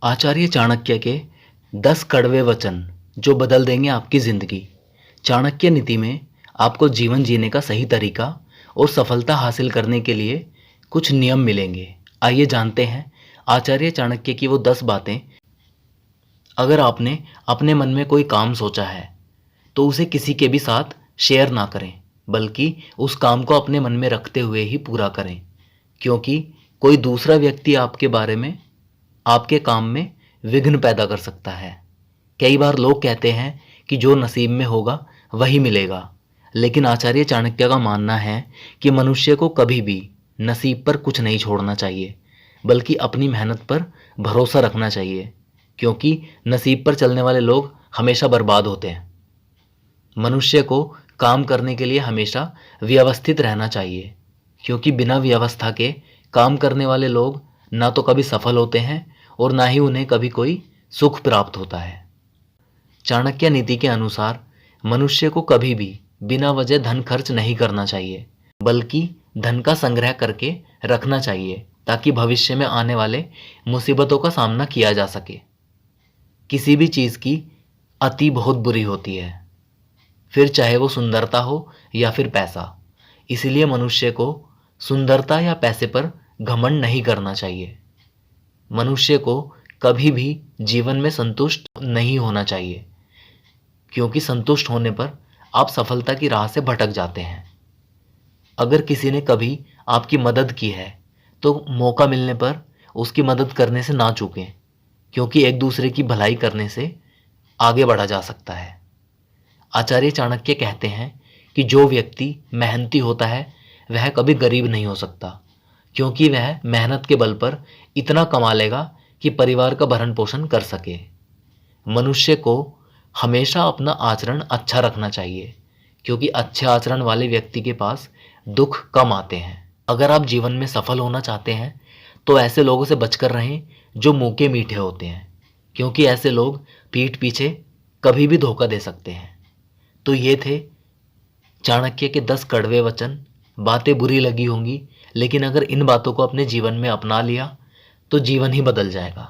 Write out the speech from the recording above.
आचार्य चाणक्य के 10 कड़वे वचन जो बदल देंगे आपकी ज़िंदगी। चाणक्य नीति में आपको जीवन जीने का सही तरीका और सफलता हासिल करने के लिए कुछ नियम मिलेंगे। आइए जानते हैं आचार्य चाणक्य की वो 10 बातें। अगर आपने अपने मन में कोई काम सोचा है तो उसे किसी के भी साथ शेयर ना करें, बल्कि उस काम को अपने मन में रखते हुए ही पूरा करें, क्योंकि कोई दूसरा व्यक्ति आपके बारे में, आपके काम में विघ्न पैदा कर सकता है। कई बार लोग कहते हैं कि जो नसीब में होगा वही मिलेगा, लेकिन आचार्य चाणक्य का मानना है कि मनुष्य को कभी भी नसीब पर कुछ नहीं छोड़ना चाहिए, बल्कि अपनी मेहनत पर भरोसा रखना चाहिए, क्योंकि नसीब पर चलने वाले लोग हमेशा बर्बाद होते हैं। मनुष्य को काम करने के लिए हमेशा व्यवस्थित रहना चाहिए, क्योंकि बिना व्यवस्था के काम करने वाले लोग ना तो कभी सफल होते हैं और ना ही उन्हें कभी कोई सुख प्राप्त होता है। चाणक्य नीति के अनुसार मनुष्य को कभी भी बिना वजह धन खर्च नहीं करना चाहिए, बल्कि धन का संग्रह करके रखना चाहिए, ताकि भविष्य में आने वाले मुसीबतों का सामना किया जा सके। किसी भी चीज़ की अति बहुत बुरी होती है, फिर चाहे वो सुंदरता हो या फिर पैसा। इसलिए मनुष्य को सुंदरता या पैसे पर घमंड नहीं करना चाहिए। मनुष्य को कभी भी जीवन में संतुष्ट नहीं होना चाहिए, क्योंकि संतुष्ट होने पर आप सफलता की राह से भटक जाते हैं। अगर किसी ने कभी आपकी मदद की है तो मौका मिलने पर उसकी मदद करने से ना चूकें, क्योंकि एक दूसरे की भलाई करने से आगे बढ़ा जा सकता है। आचार्य चाणक्य कहते हैं कि जो व्यक्ति मेहनती होता है वह कभी गरीब नहीं हो सकता, क्योंकि वह मेहनत के बल पर इतना कमा लेगा कि परिवार का भरण पोषण कर सके। मनुष्य को हमेशा अपना आचरण अच्छा रखना चाहिए, क्योंकि अच्छे आचरण वाले व्यक्ति के पास दुख कम आते हैं। अगर आप जीवन में सफल होना चाहते हैं तो ऐसे लोगों से बचकर रहें जो मुंह के मीठे होते हैं, क्योंकि ऐसे लोग पीठ पीछे कभी भी धोखा दे सकते हैं। तो ये थे चाणक्य के 10 कड़वे वचन। बातें बुरी लगी होंगी, लेकिन अगर इन बातों को अपने जीवन में अपना लिया तो जीवन ही बदल जाएगा।